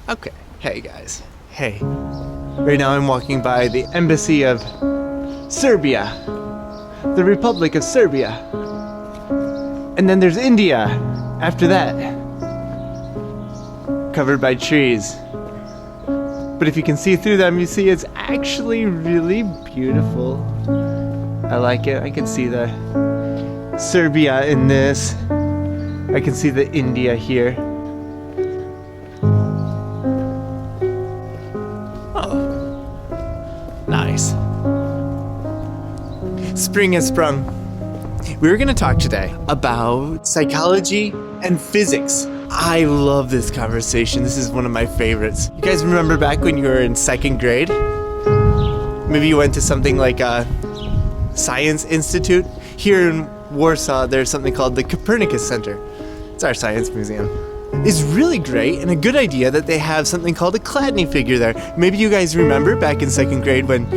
Okay, hey guys. Hey. Right now I'm walking by the embassy of Serbia. The Republic of Serbia. And then there's India after that. Covered by trees. But if you can see through them, you see it's actually really beautiful. I like it. I can see the Serbia in this. I can see the India here. Nice. Spring has sprung. We're going to talk today about psychology and physics. I love this conversation. This is one of my favorites. You guys remember back when you were in second grade? Maybe you went to something like a science institute. Here in Warsaw, there's something called the Copernicus Center. It's our science museum. It's really great and a good idea that they have something called a Chladni figure there. Maybe you guys remember back in second grade when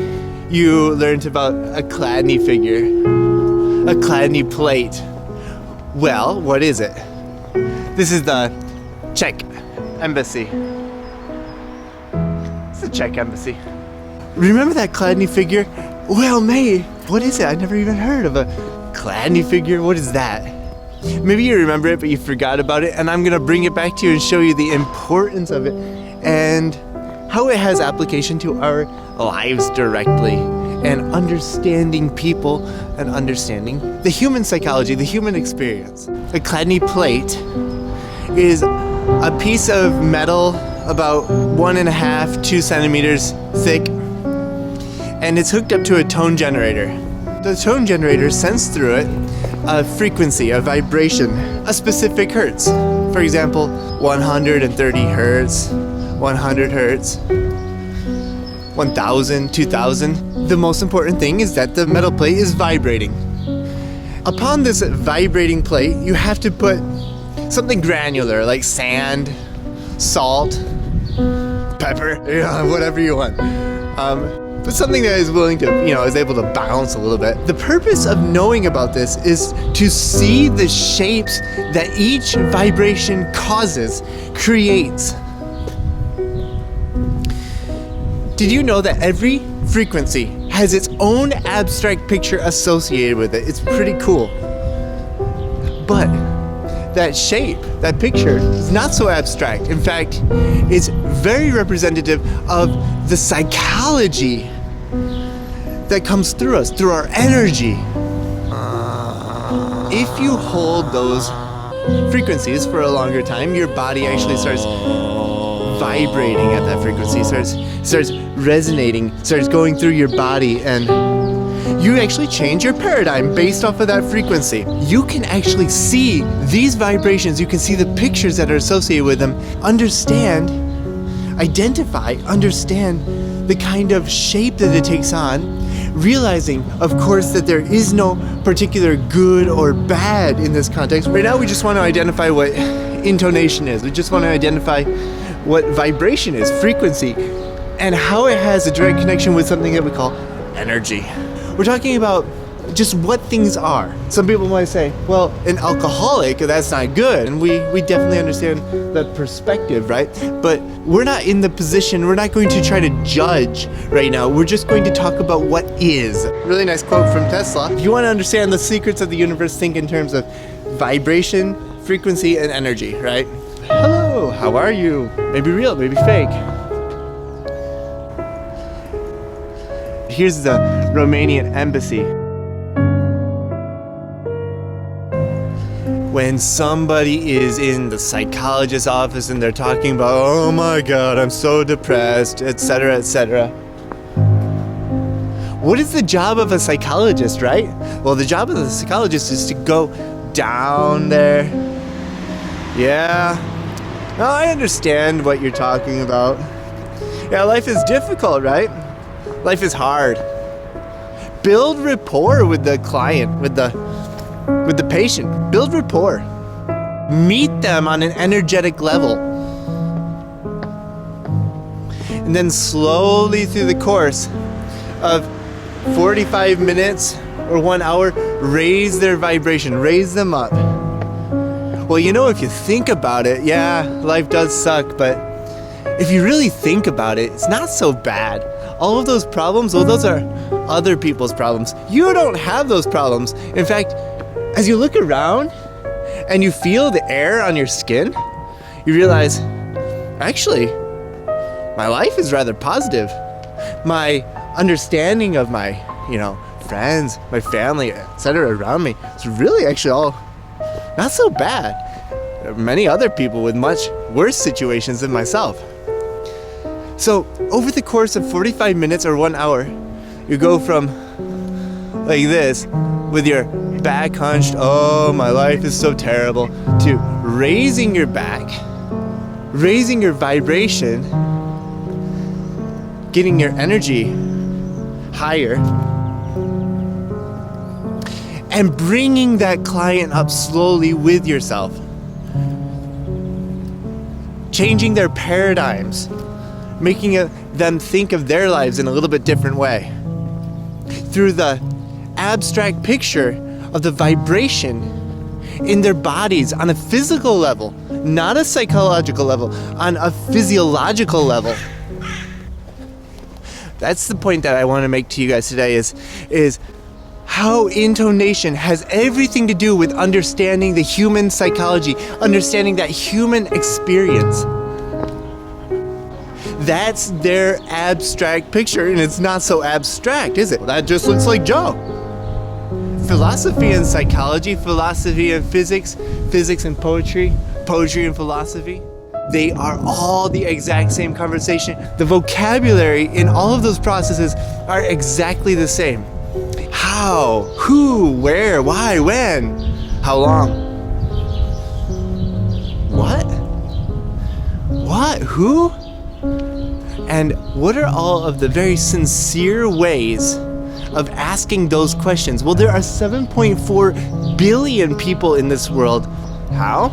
you learned about a Chladni figure, a Chladni plate. Well, what is it? This is the Czech embassy. It's the Czech embassy. Remember that Chladni figure? Well, mate, what is it? I never even heard of a Chladni figure. What is that? Maybe you remember it, but you forgot about it, and I'm going to bring it back to you and show you the importance of it and how it has application to our lives directly and understanding people and understanding the human psychology, the human experience. A Chladni plate is a piece of metal about 1.5 to 2 centimeters thick, and it's hooked up to a tone generator. The tone generator sends through it a frequency, a vibration, a specific hertz. For example, 130 hertz, 100 hertz, 1000, 2000. The most important thing is that the metal plate is vibrating. Upon this vibrating plate, you have to put something granular like sand, salt, pepper, whatever you want. But something that is willing to, is able to bounce a little bit. The purpose of knowing about this is to see the shapes that each vibration causes, creates. Did you know that every frequency has its own abstract picture associated with it? It's pretty cool. But that shape, that picture, is not so abstract. In fact, it's very representative of the psychology that comes through us, through our energy. If you hold those frequencies for a longer time, your body actually starts vibrating at that frequency, starts resonating, starts going through your body, and you actually change your paradigm based off of that frequency. You can actually see these vibrations, you can see the pictures that are associated with them, understand, identify, understand the kind of shape that it takes on, realizing, of course, that there is no particular good or bad in this context. Right now, we just want to identify what intonation is. We just want to identify what vibration is, frequency, and how it has a direct connection with something that we call energy. We're talking about just what things are. Some people might say, well, an alcoholic, that's not good. And we definitely understand that perspective, right? But we're not in the position, we're not going to try to judge right now. We're just going to talk about what is. Really nice quote from Tesla. If you want to understand the secrets of the universe, think in terms of vibration, frequency, and energy, right? Hello, how are you? Maybe real, maybe fake. Here's the Romanian embassy. When somebody is in the psychologist's office and they're talking about, oh my God, I'm so depressed, etc., etc. What is the job of a psychologist, right? Well, the job of the psychologist is to go down there. Yeah, well, I understand what you're talking about. Yeah, life is difficult, right? Life is hard. Build rapport with the client, with the patient. Build rapport. Meet them on an energetic level. And then slowly through the course of 45 minutes or 1 hour, raise their vibration, raise them up. Well, if you think about it, yeah, life does suck, but if you really think about it, it's not so bad. All of those problems, well, those are other people's problems. You don't have those problems. In fact, as you look around and you feel the air on your skin, you realize, actually, my life is rather positive. My understanding of my, friends, my family, etc. around me is really actually all not so bad. There are many other people with much worse situations than myself. So over the course of 45 minutes or 1 hour, you go from like this with your back hunched, oh, my life is so terrible, to raising your back, raising your vibration, getting your energy higher, and bringing that client up slowly with yourself. Changing their paradigms, making them think of their lives in a little bit different way. Through the abstract picture of the vibration in their bodies on a physical level, not a psychological level, on a physiological level. That's the point that I want to make to you guys today is how intonation has everything to do with understanding the human psychology, understanding that human experience. That's their abstract picture, and it's not so abstract, is it? Well, that just looks like Joe. Philosophy and psychology, philosophy and physics, physics and poetry, poetry and philosophy, they are all the exact same conversation. The vocabulary in all of those processes are exactly the same. How, who, where, why, when, how long. What, who? And what are all of the very sincere ways of asking those questions? Well, there are 7.4 billion people in this world. How?